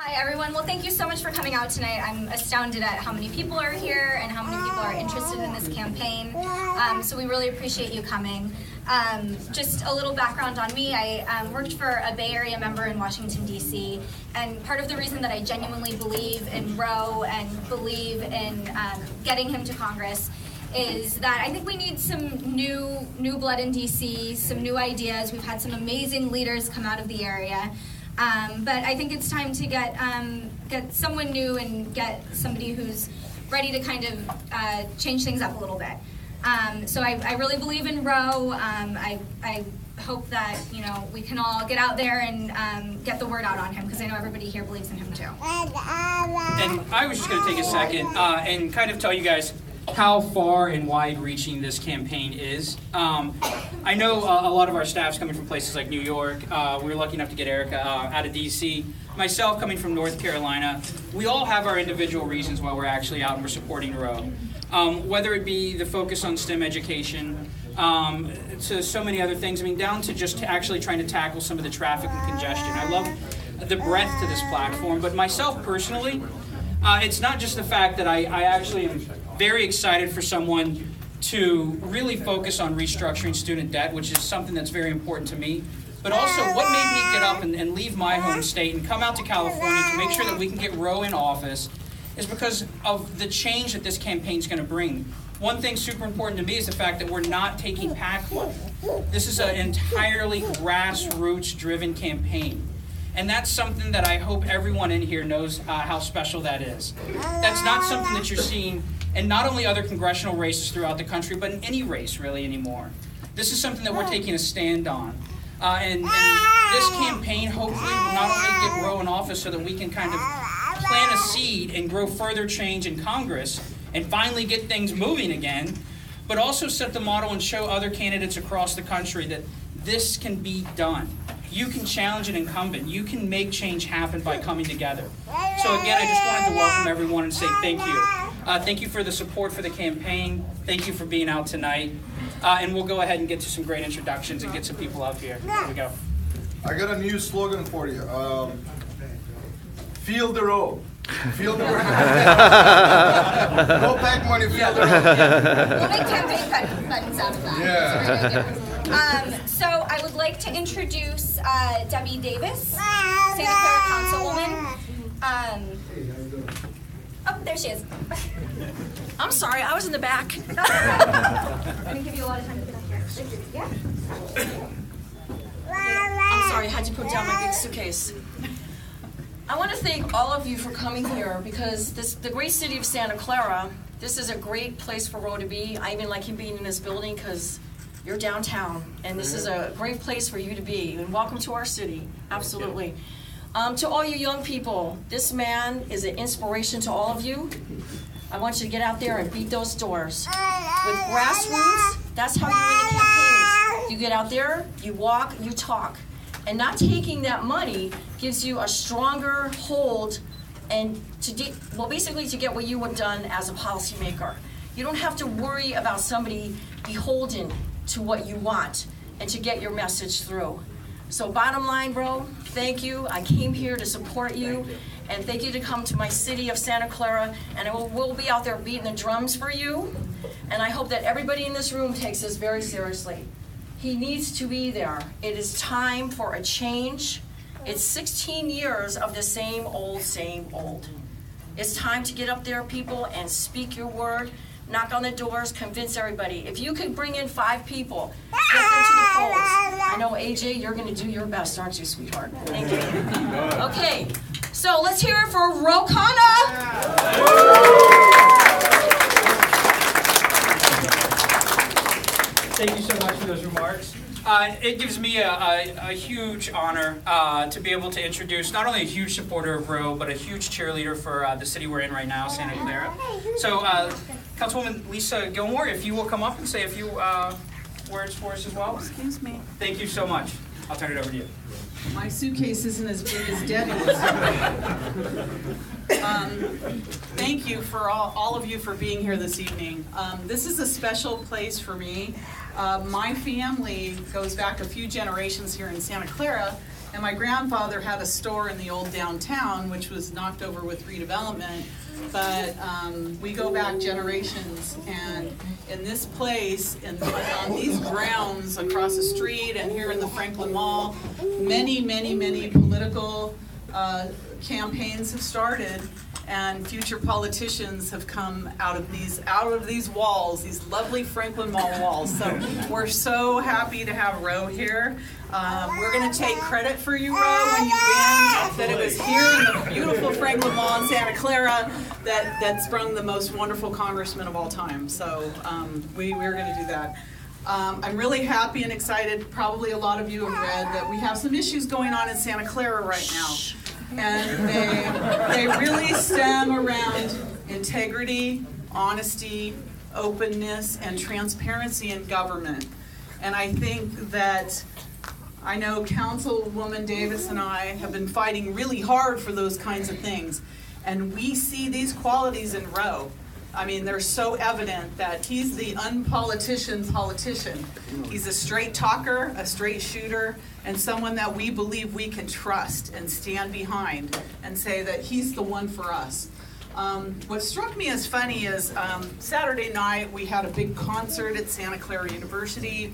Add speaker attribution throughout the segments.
Speaker 1: Hi everyone, well thank you so much for coming out tonight. I'm astounded at how many people are here and how many people are interested in this campaign. So we really appreciate you coming. Just a little background on me, I worked for a Bay Area member in Washington DC, and part of the reason that I genuinely believe in Roe and believe in getting him to Congress is that I think we need some new blood in DC, some new ideas. We've had some amazing leaders come out of the area. But I think it's time to get someone new and get somebody who's ready to kind of change things up a little bit. So I really believe in Roe. I hope that we can all get out there and get the word out on him, because I know everybody here believes in him too.
Speaker 2: And I was just going to take a second and kind of tell you guys how far and wide-reaching this campaign is. I know a lot of our staff's coming from places like New York. We were lucky enough to get Erica out of DC. Myself coming from North Carolina. We all have our individual reasons why we're actually out and we're supporting Roe. Whether it be the focus on STEM education, to so many other things. I mean, down to just actually trying to tackle some of the traffic and congestion. I love the breadth to this platform, but myself personally, it's not just the fact that I actually am very excited for someone to really focus on restructuring student debt, which is something that's very important to me, but also what made me get up and leave my home state and come out to California to make sure that we can get Roe in office is because of the change that this campaign is going to bring. One thing super important to me is the fact that we're not taking PAC money. This is an entirely grassroots-driven campaign. And that's something that I hope everyone in here knows how special that is. That's not something that you're seeing in not only other congressional races throughout the country, but in any race really anymore. This is something that we're taking a stand on. And this campaign hopefully will not only get Roe in office so that we can kind of plant a seed and grow further change in Congress and finally get things moving again, but also set the model and show other candidates across the country that this can be done. You can challenge an incumbent. You can make change happen by coming together. So again, I just wanted to welcome everyone and say thank you. Thank you for the support for the campaign. Thank you for being out tonight. And we'll go ahead and get to some great introductions and get some people out here. Here we go.
Speaker 3: I got a new slogan for you. Feel the Roe. Feel the Roe. No PAC money, feel the Roe.
Speaker 1: We'll make campaign buttons out of that.
Speaker 3: Yeah.
Speaker 1: So I would like to introduce Debbie Davis, Santa Clara Councilwoman. Oh, there she is.
Speaker 4: I'm sorry, I was in the back.
Speaker 1: I'm going to give you a lot of time to get back here. Yeah.
Speaker 4: I'm sorry, I had to put down my big suitcase. I want to thank all of you for coming here because the great city of Santa Clara, this is a great place for Roe to be. I even like you being in this building because you're downtown, and this is a great place for you to be. And welcome to our city, absolutely. To all you young people, this man is an inspiration to all of you. I want you to get out there and beat those doors. With grassroots, that's how you win the campaigns. You get out there, you walk, you talk. And not taking that money gives you a stronger hold and basically to get what you have done as a policymaker. You don't have to worry about somebody beholden to what you want and to get your message through. So bottom line, bro, thank you. I came here to support you, and thank you to come to my city of Santa Clara, and we'll be out there beating the drums for you, and I hope that everybody in this room takes this very seriously. He needs to be there. It is time for a change. It's 16 years of the same old, same old. It's time to get up there, people, and speak your word. Knock on the doors, convince everybody. If you could bring in 5 people, get them to the polls. I know, AJ, you're going to do your best, aren't you, sweetheart? Thank you. Okay, so let's hear it for Khanna.
Speaker 2: Thank you so much for those remarks. It gives me a huge honor to be able to introduce not only a huge supporter of Roe, but a huge cheerleader for the city we're in right now, Santa Clara. So, Councilwoman Lisa Gilmore, if you will come up and say a few words for us as well.
Speaker 5: Excuse me.
Speaker 2: Thank you so much. I'll turn it over to you.
Speaker 5: My suitcase isn't as big as Debbie's. Thank you for all of you for being here this evening. This is a special place for me. My family goes back a few generations here in Santa Clara, And my grandfather had a store in the old downtown, which was knocked over with redevelopment. But we go back generations, and in this place, on these grounds across the street and here in the Franklin Mall, many, many, many political campaigns have started, and future politicians have come out of these walls, these lovely Franklin Mall walls. So we're so happy to have Ro here. We're going to take credit for you, Ro, when you win, that it was here in the beautiful Franklin Mall in Santa Clara that sprung the most wonderful congressman of all time. So we're going to do that. I'm really happy and excited. Probably a lot of you have read that we have some issues going on in Santa Clara right now. And they really stem around integrity, honesty, openness, and transparency in government. And I think that I know Councilwoman Davis and I have been fighting really hard for those kinds of things. And we see these qualities in Ro. I mean, they're so evident that he's the unpolitician politician. He's a straight talker, a straight shooter, and someone that we believe we can trust and stand behind and say that he's the one for us. What struck me as funny is Saturday night we had a big concert at Santa Clara University.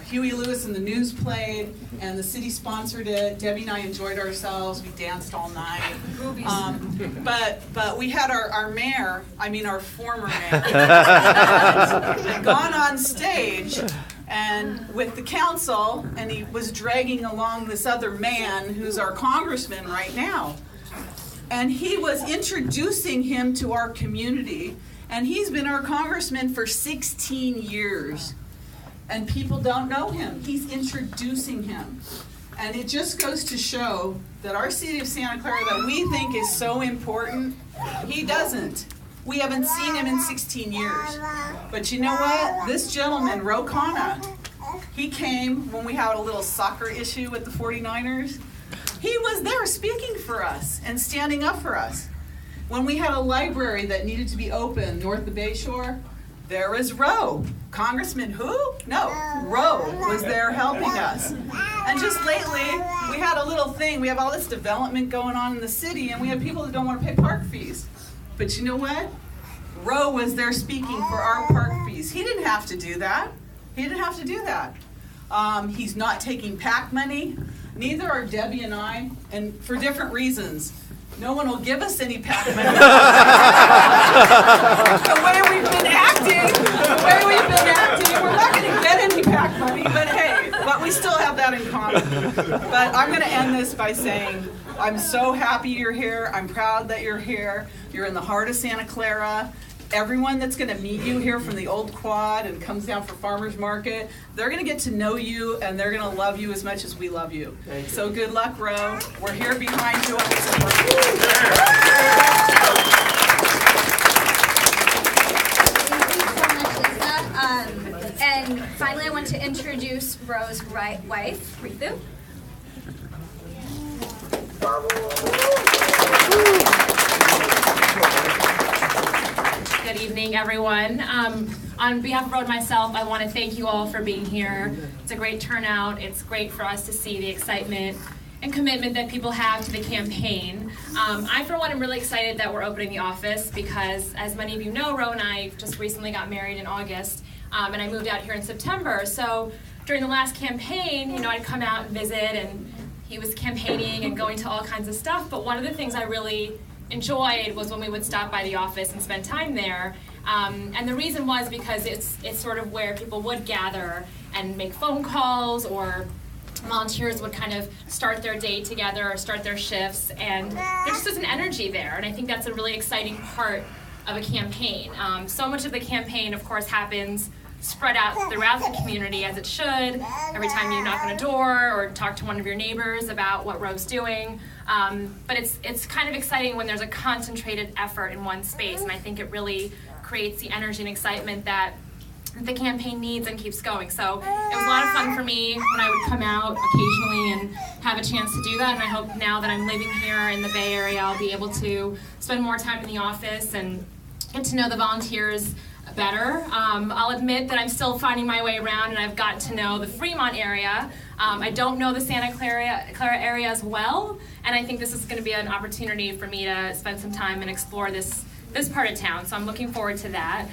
Speaker 5: Huey Lewis and the News played, and the city sponsored it. Debbie and I enjoyed ourselves. We danced all night. But we had our mayor, our former mayor, had gone on stage and with the council, and he was dragging along this other man who's our congressman right now. And he was introducing him to our community, and he's been our congressman for 16 years. And people don't know him. He's introducing him. And it just goes to show that our city of Santa Clara that we think is so important, he doesn't. We haven't seen him in 16 years. But you know what? This gentleman, Khanna, he came when we had a little soccer issue with the 49ers. He was there speaking for us and standing up for us. When we had a library that needed to be open north of Bayshore, there was Ro. Congressman who? No, Ro was there helping us. And just lately, we had a little thing. We have all this development going on in the city, and we have people that don't want to pay park fees. But you know what? Ro was there speaking for our park fees. He didn't have to do that. He didn't have to do that. He's not taking PAC money. Neither are Debbie and I, and for different reasons. No one will give us any PAC money. The way we've been acting, we're not going to get any PAC money, but we still have that in common. But I'm going to end this by saying, I'm so happy you're here. I'm proud that you're here. You're in the heart of Santa Clara. Everyone that's going to meet you here from the old quad and comes down for farmers market, they're going to get to know you, and they're going to love you as much as we love you. So good luck, Ro. We're here behind you.
Speaker 1: Thank you so much, Lisa. And finally, I want to introduce Ro's wife, Ritu.
Speaker 6: Good evening, everyone. On behalf of Ro and myself, I want to thank you all for being here. It's a great turnout. It's great for us to see the excitement and commitment that people have to the campaign. I, for one, am really excited that we're opening the office because, as many of you know, Ro and I just recently got married in August, and I moved out here in September. So during the last campaign, I'd come out and visit, and he was campaigning and going to all kinds of stuff. But one of the things I really enjoyed was when we would stop by the office and spend time there. And the reason was because it's sort of where people would gather and make phone calls, or volunteers would kind of start their day together or start their shifts, and there just is an energy there, and I think that's a really exciting part of a campaign. So much of the campaign, of course, happens spread out throughout the community, as it should, every time you knock on a door or talk to one of your neighbors about what Ro's doing. But it's kind of exciting when there's a concentrated effort in one space, and I think it really creates the energy and excitement that the campaign needs and keeps going. So it was a lot of fun for me when I would come out occasionally and have a chance to do that, and I hope now that I'm living here in the Bay Area, I'll be able to spend more time in the office and get to know the volunteers better. I'll admit that I'm still finding my way around, and I've gotten to know the Fremont area. I don't know the Santa Clara area as well, and I think this is going to be an opportunity for me to spend some time and explore this part of town. So I'm looking forward to that.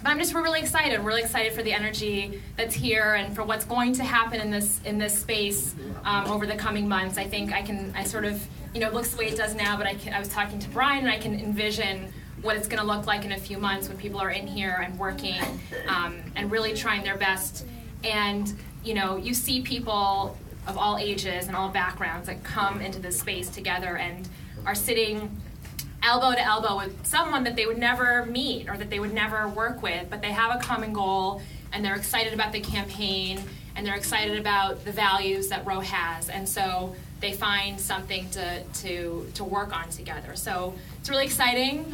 Speaker 6: But I'm just really excited. Really excited for the energy that's here and for what's going to happen in this space over the coming months. I think I sort of, it looks the way it does now, but I was talking to Brian, and I can envision what it's going to look like in a few months when people are in here and working and really trying their best. And you see people of all ages and all backgrounds that come into this space together and are sitting elbow to elbow with someone that they would never meet or that they would never work with, but they have a common goal, and they're excited about the campaign, and they're excited about the values that Roe has, and so they find something to work on together. So it's really exciting.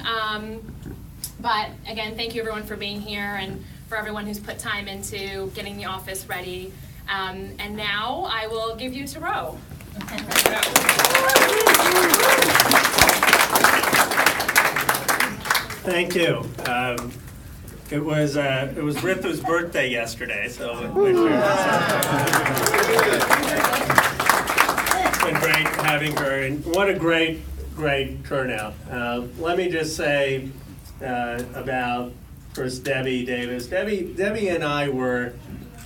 Speaker 6: But again, thank you everyone for being here and for everyone who's put time into getting the office ready. And now I will give you to Roe.
Speaker 7: Thank you. It was Rithu's birthday yesterday, so it's been great having her, and what a great turnout. Let me just say about first Debbie Davis. Debbie and I were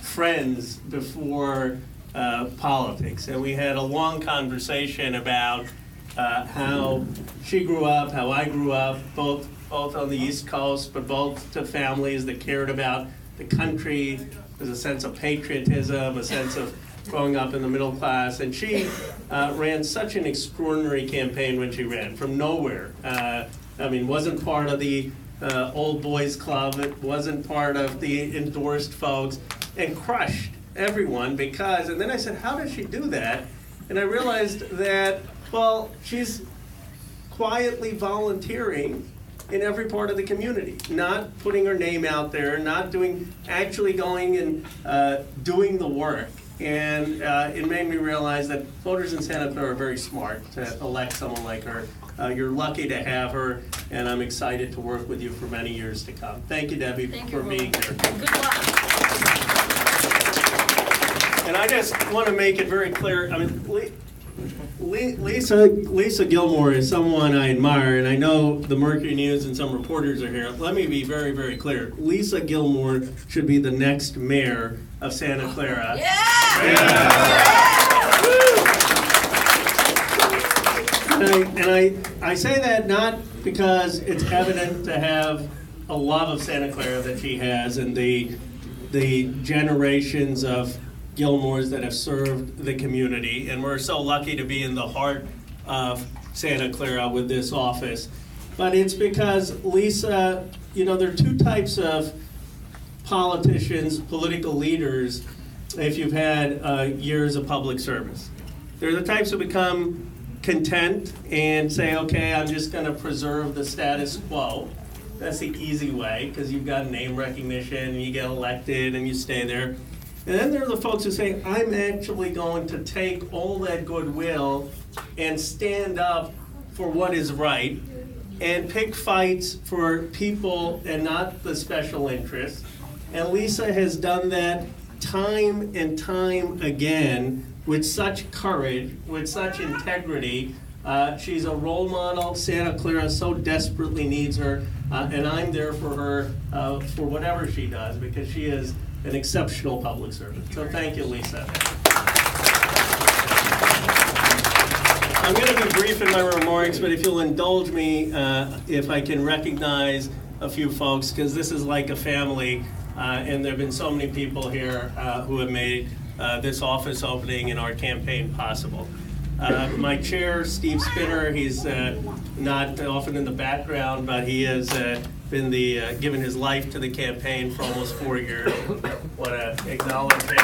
Speaker 7: friends before politics, and we had a long conversation about how she grew up, how I grew up, both on the East Coast, but both to families that cared about the country. There's a sense of patriotism, a sense of growing up in the middle class, and she ran such an extraordinary campaign when she ran from nowhere. Wasn't part of the old boys club, it wasn't part of the endorsed folks, and crushed everyone because, and then I said, how does she do that? And I realized that, well, she's quietly volunteering in every part of the community, not putting her name out there, not actually going and doing the work. And it made me realize that voters in Santa Clara are very smart to elect someone like her. You're lucky to have her, and I'm excited to work with you for many years to come. Thank you, Debbie, for being here.
Speaker 4: Good luck.
Speaker 7: And I just want to make it very clear, Lisa Gilmore is someone I admire, and I know the Mercury News and some reporters are here. Let me be very, very clear. Lisa Gilmore should be the next mayor of Santa Clara. And I say that not because it's evident to have a love of Santa Clara that she has and the generations of Gilmores that have served the community, and we're so lucky to be in the heart of Santa Clara with this office. But it's because Lisa, there are two types of politicians, political leaders, if you've had years of public service. There are the types who become content and say, okay, I'm just going to preserve the status quo. That's the easy way, because you've got name recognition, and you get elected, and you stay there. And then there are the folks who say, I'm actually going to take all that goodwill and stand up for what is right and pick fights for people and not the special interests. And Lisa has done that time and time again with such courage, with such integrity. She's a role model. Santa Clara so desperately needs her, and I'm there for her for whatever she does, because she is an exceptional public servant. So thank you, Lisa. I'm going to be brief in my remarks, but if you'll indulge me, if I can recognize a few folks, because this is like a family, and there have been so many people here who have made this office opening and our campaign possible. My chair, Steve Spinner, he's not often in the background, but he has been given his life to the campaign for almost 4 years. What an acknowledgement.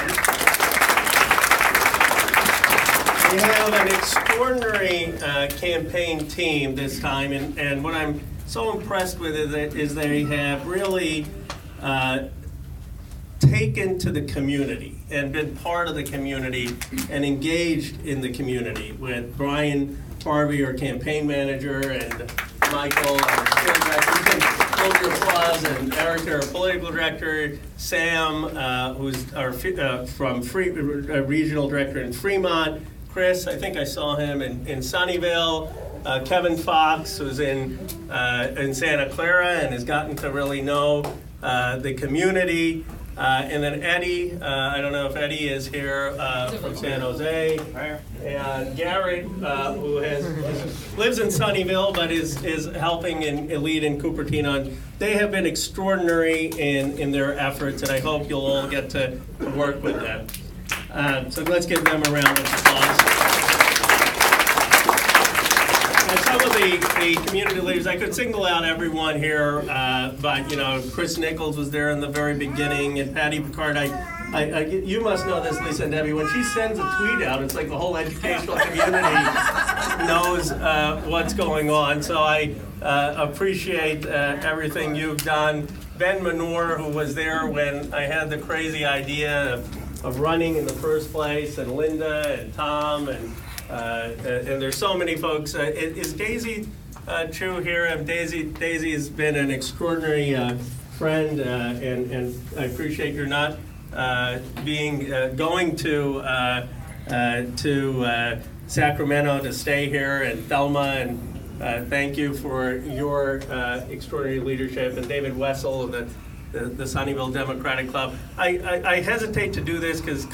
Speaker 7: We have an extraordinary campaign team this time, and what I'm so impressed with is they have really taken to the community and been part of the community and engaged in the community, with Brian Harvey, our campaign manager, and Michael, our field director. You can hold your applause, and Eric, our political director, Sam, who's our regional director in Fremont, Chris, I think I saw him in Sunnyvale, Kevin Fox, who's in Santa Clara and has gotten to really know the community. And then Eddie, I don't know if Eddie is here from San Jose. And Garrett, who lives in Sunnyvale but is helping and lead in Cupertino. They have been extraordinary in their efforts, and I hope you'll all get to work with them. So let's give them a round of applause. And some of the community leaders, I could single out everyone here, but Chris Nichols was there in the very beginning, and Patty Picard. You must know this, Lisa and Debbie. When she sends a tweet out, it's like the whole educational community knows what's going on. So I appreciate everything you've done. Ben Manor, who was there when I had the crazy idea of running in the first place, and Linda and Tom, and there's so many folks. Is Daisy Chu here? Daisy has been an extraordinary friend, and I appreciate your not going to Sacramento to stay here, and Thelma, and thank you for your extraordinary leadership, and David Wessel of the Sunnyvale Democratic Club. I hesitate to do this because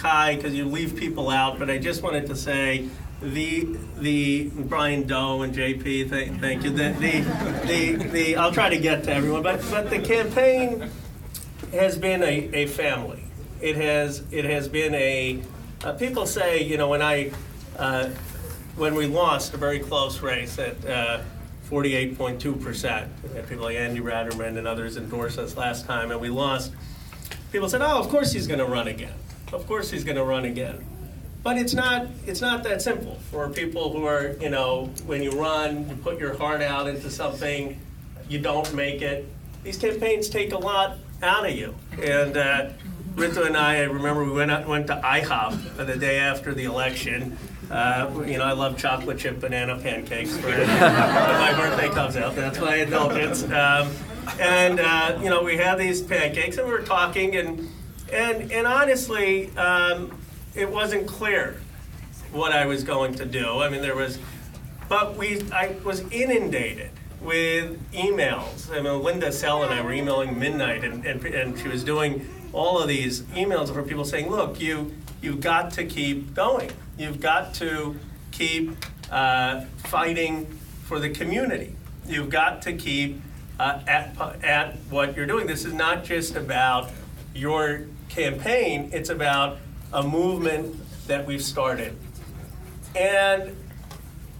Speaker 7: you leave people out, but I just wanted to say the Brian Doe and JP, thank you. I'll try to get to everyone, but the campaign has been a family. It has been people say, when we lost a very close race at 48.2%, people like Andy Ratterman and others endorsed us last time, and we lost. People said, "Oh, of course he's going to run again. Of course he's going to run again." But it's not that simple for people who are, when you run, you put your heart out into something, you don't make it. These campaigns take a lot out of you. And Rita and I remember we went to IHOP the day after the election. I love chocolate chip banana pancakes when my birthday comes out. That's my indulgence. We had these pancakes and we were talking, and honestly, it wasn't clear what I was going to do. I mean, I was inundated with emails. I mean, Linda Sell and I were emailing midnight, and she was doing all of these emails from people saying, "Look, you've got to keep going. You've got to keep fighting for the community. You've got to keep at what you're doing. This is not just about your campaign. It's about a movement that we've started." And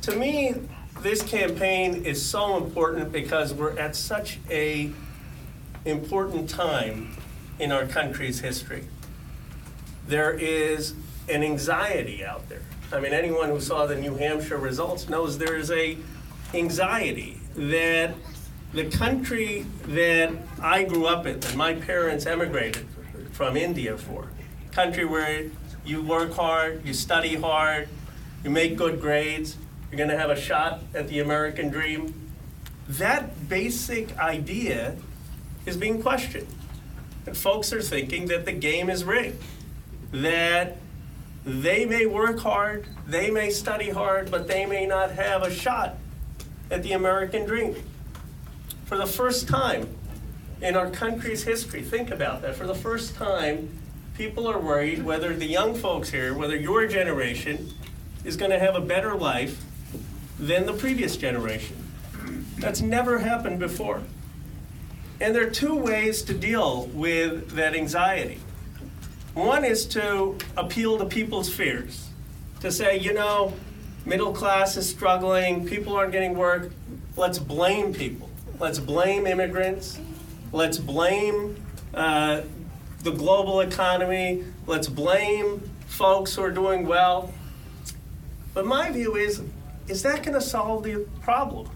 Speaker 7: to me, this campaign is so important because we're at such a important time in our country's history. There is an anxiety out there. I mean, anyone who saw the New Hampshire results knows there is a anxiety that the country that I grew up in, that my parents emigrated from India for, country where you work hard, you study hard, you make good grades, you're going to have a shot at the American dream. That basic idea is being questioned. And folks are thinking that the game is rigged, that they may work hard, they may study hard, but they may not have a shot at the American dream. For the first time in our country's history, think about that, for the first time, people are worried whether the young folks here, whether your generation is going to have a better life than the previous generation. That's never happened before. And there are two ways to deal with that anxiety. One is to appeal to people's fears, to say, middle class is struggling, people aren't getting work, let's blame people. Let's blame immigrants. Let's blame the global economy. Let's blame folks who are doing well. But my view is that going to solve the problem?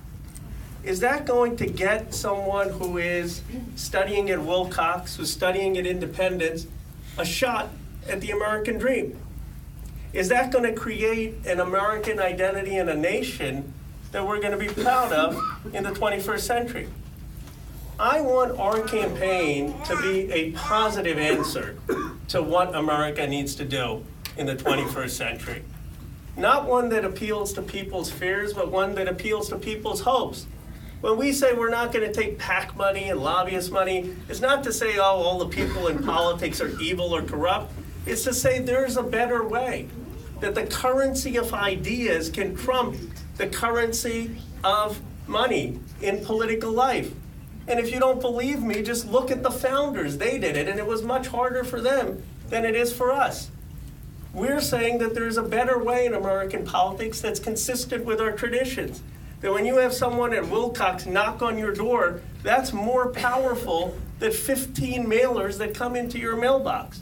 Speaker 7: Is that going to get someone who is studying at Wilcox, who's studying at Independence, a shot at the American dream? Is that going to create an American identity and a nation that we're going to be proud of in the 21st century. I want our campaign to be a positive answer to what America needs to do in the 21st century. Not one that appeals to people's fears, but one that appeals to people's hopes. When we say we're not going to take PAC money and lobbyist money, it's not to say, oh, all the people in politics are evil or corrupt. It's to say there's a better way, that the currency of ideas can trump the currency of money in political life. And if you don't believe me, just look at the founders. They did it, and it was much harder for them than it is for us. We're saying that there's a better way in American politics that's consistent with our traditions. That when you have someone at Wilcox knock on your door, that's more powerful than 15 mailers that come into your mailbox.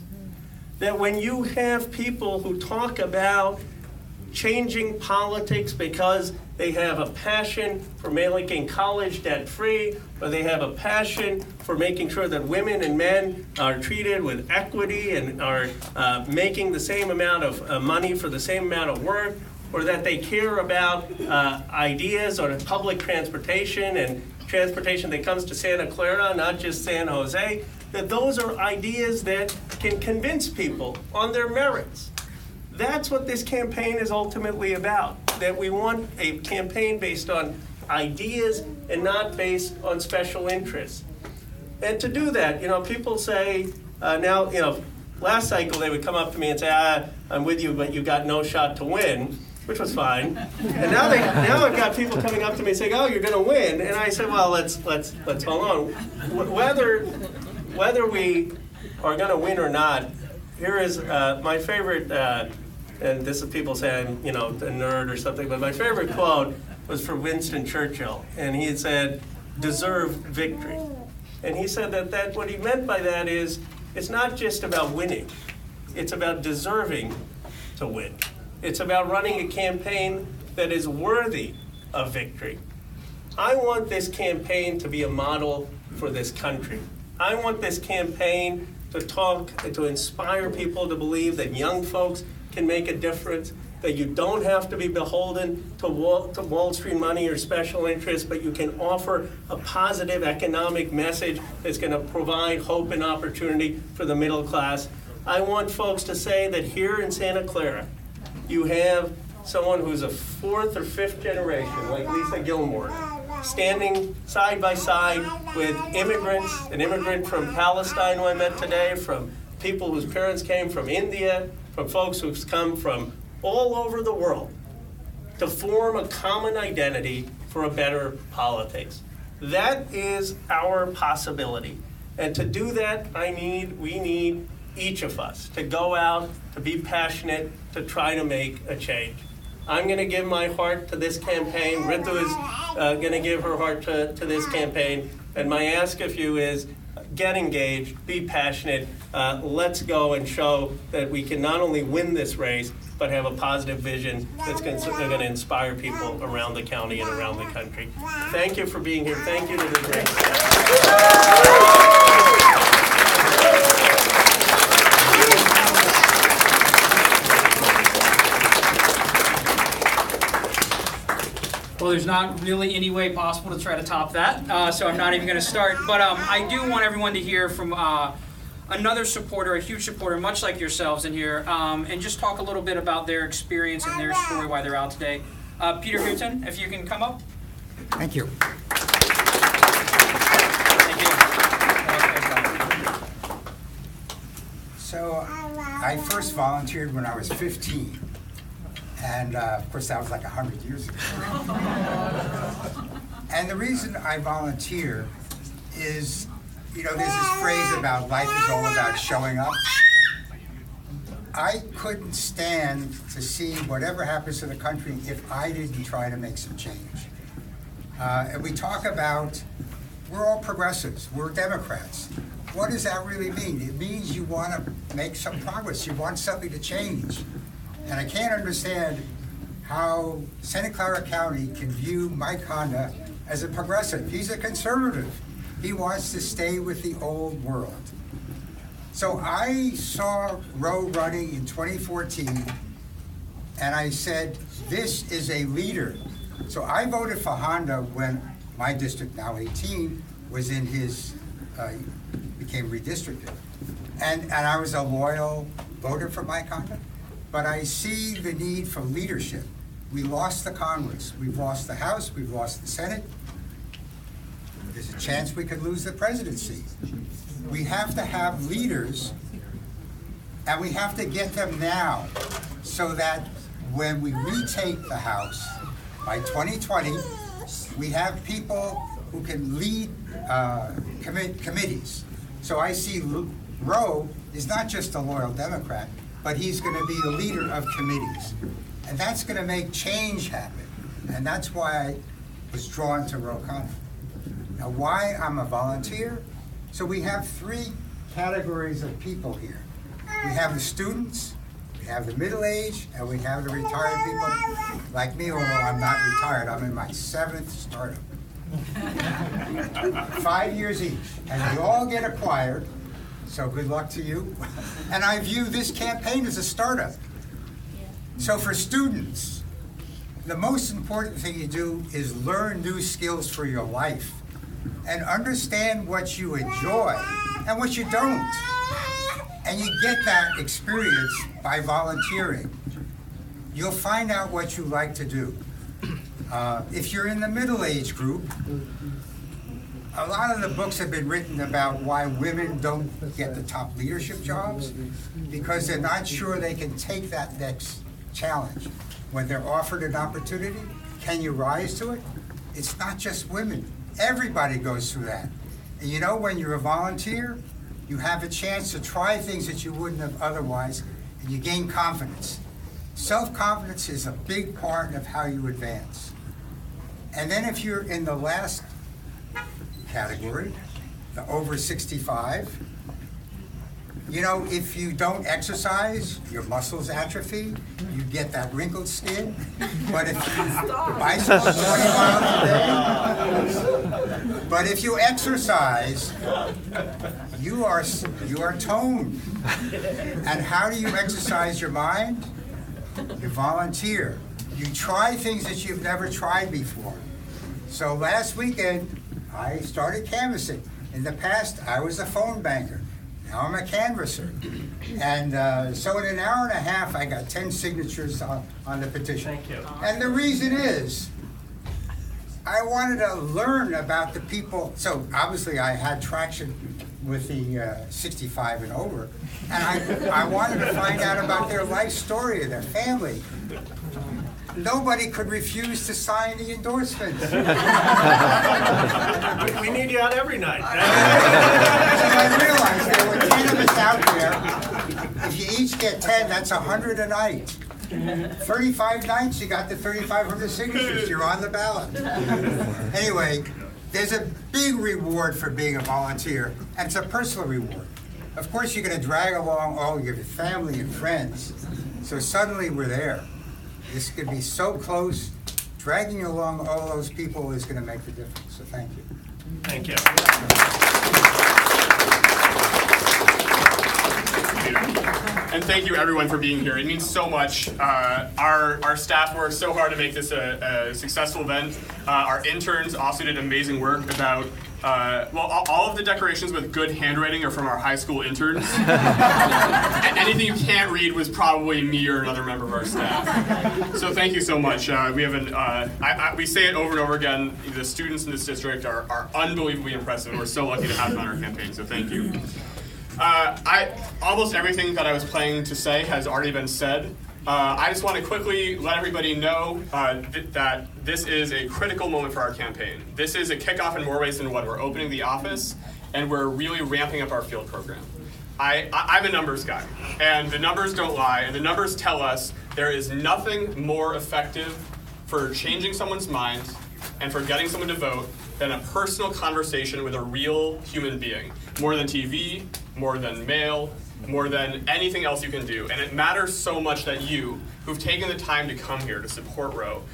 Speaker 7: That when you have people who talk about changing politics because they have a passion for making college debt-free, or they have a passion for making sure that women and men are treated with equity and are making the same amount of money for the same amount of work, or that they care about ideas on public transportation and transportation that comes to Santa Clara, not just San Jose, that those are ideas that can convince people on their merits. That's what this campaign is ultimately about, that we want a campaign based on ideas and not based on special interests. And to do that, people say, last cycle they would come up to me and say, I'm with you, but you got no shot to win, which was fine. And now I've got people coming up to me saying, oh, you're going to win. And I said, well, let's hold on. Whether we are going to win or not, here is my favorite, and this is people saying I'm, a nerd or something, but my favorite quote was from Winston Churchill. And he had said, deserve victory. And he said that what he meant by that is, it's not just about winning. It's about deserving to win. It's about running a campaign that is worthy of victory. I want this campaign to be a model for this country. I want this campaign to inspire people to believe that young folks can make a difference, that you don't have to be beholden to Wall Street money or special interests, but you can offer a positive economic message that's going to provide hope and opportunity for the middle class. I want folks to say that here in Santa Clara, you have someone who's a fourth or fifth generation, like Lisa Gilmore, standing side by side with immigrants, an immigrant from Palestine who I met today, from people whose parents came from India, from folks who've come from all over the world, to form a common identity for a better politics. That is our possibility. And to do that, we need each of us to go out, to be passionate, to try to make a change. I'm going to give my heart to this campaign. Ritu is going to give her heart to this campaign. And my ask of you is, get engaged, be passionate. Let's go and show that we can not only win this race, but have a positive vision that's going to inspire people around the county and around the country. Thank you for being here. Thank you to the great staff.
Speaker 2: Well, there's not really any way possible to try to top that, so I'm not even going to start. But I do want everyone to hear from another supporter, a huge supporter, much like yourselves in here, and just talk a little bit about their experience and their story, why they're out today. Peter Houghton, if you can come up.
Speaker 8: Thank you.
Speaker 2: Thank you.
Speaker 8: So I first volunteered when I was 15. And of course, that was like 100 years ago. And the reason I volunteer is, there's this phrase about life is all about showing up. I couldn't stand to see whatever happens to the country if I didn't try to make some change. And we talk about, we're all progressives, we're Democrats. What does that really mean? It means you want to make some progress, you want something to change. And I can't understand how Santa Clara County can view Mike Khanna as a progressive. He's a conservative. He wants to stay with the old world. So I saw Roe running in 2014, and I said, this is a leader So I voted for Honda when my district, now 18, was in his, became redistricted. And I was a loyal voter for Mike Honda, but I see the need for leadership. We lost the Congress, we've lost the House, we've lost the Senate. There's a chance we could lose the presidency. We have to have leaders, and we have to get them now, so that when we retake the House by 2020, we have people who can lead committees. So I see Roe is not just a loyal Democrat, but he's going to be a leader of committees. And that's going to make change happen. And that's why I was drawn to Roe Khanna. Now, why I'm a volunteer? So we have three categories of people here. We have the students, we have the middle-aged, and we have the retired people like me, although I'm not retired. I'm in my 7th startup. 5 years each, and we all get acquired, so good luck to you. And I view this campaign as a startup. So for students, the most important thing you do is learn new skills for your life and understand what you enjoy and what you don't. And you get that experience by volunteering. You'll find out what you like to do. If you're in the middle-age group, a lot of the books have been written about why women don't get the top leadership jobs, because they're not sure they can take that next challenge. When they're offered an opportunity, can you rise to it? It's not just women. Everybody goes through that. And you know, when you're a volunteer, you have a chance to try things that you wouldn't have otherwise, and you gain confidence. Self-confidence is a big part of how you advance. And then if you're in the last category, the over 65, you know, if you don't exercise, your muscles atrophy, you get that wrinkled skin. But if you bicycle 20 miles a day, but if you exercise, you are toned. And how do you exercise your mind? You volunteer. You try things that you've never tried before. So last weekend, I started canvassing. In the past, I was a phone banker. Now I'm a canvasser. And so in an hour and a half, I got 10 signatures on the petition.
Speaker 7: Thank you.
Speaker 8: And the reason is, I wanted to learn about the people. So obviously I had traction with the 65 and over. And I wanted to find out about their life story, their family. Nobody could refuse to sign the endorsement.
Speaker 7: We need you out every night.
Speaker 8: I realized there were 10 of us out there. If you each get 10, that's 100 a night. 35 nights, you got the 3,500 signatures. You're on the ballot. Anyway, there's a big reward for being a volunteer, and it's a personal reward. Of course, you're going to drag along all your family and friends, so suddenly we're there. This could be so close. Dragging along all those people is going to make the difference, so thank you.
Speaker 7: Thank you.
Speaker 9: And thank you everyone for being here. It means so much. Our staff worked so hard to make this a successful event. Our interns also did amazing work about, well, all of the decorations with good handwriting are from our high school interns. Anything you can't read was probably me or another member of our staff. So thank you so much. We have we say it over and over again, the students in this district are unbelievably impressive. We're so lucky to have them on our campaign, so thank you. Almost everything that I was planning to say has already been said. I just want to quickly let everybody know that this is a critical moment for our campaign. This is a kickoff in more ways than one. We're opening the office, and we're really ramping up our field program. I'm a numbers guy, and the numbers don't lie, and the numbers tell us there is nothing more effective for changing someone's mind and for getting someone to vote than a personal conversation with a real human being. More than TV, more than mail, more than anything else you can do. And it matters so much that you, who've taken the time to come here to support Roe,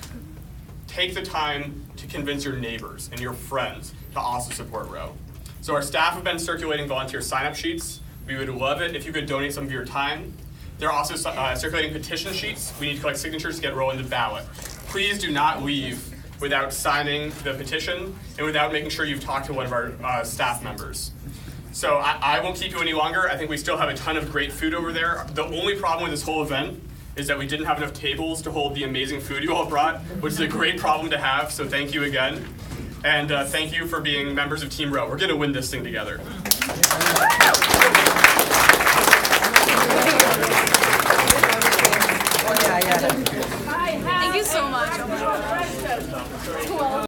Speaker 9: take the time to convince your neighbors and your friends to also support Roe. So our staff have been circulating volunteer sign-up sheets. We would love it if you could donate some of your time. They're also circulating petition sheets. We need to collect signatures to get Roe in the ballot. please do not leave without signing the petition and without making sure you've talked to one of our staff members. So I won't keep you any longer. I think we still have a ton of great food over there. The only problem with this whole event is that we didn't have enough tables to hold the amazing food you all brought, which is a great problem to have, so thank you again. And thank you for being members of Team Row. We're gonna win this thing together.
Speaker 4: Thank you so much.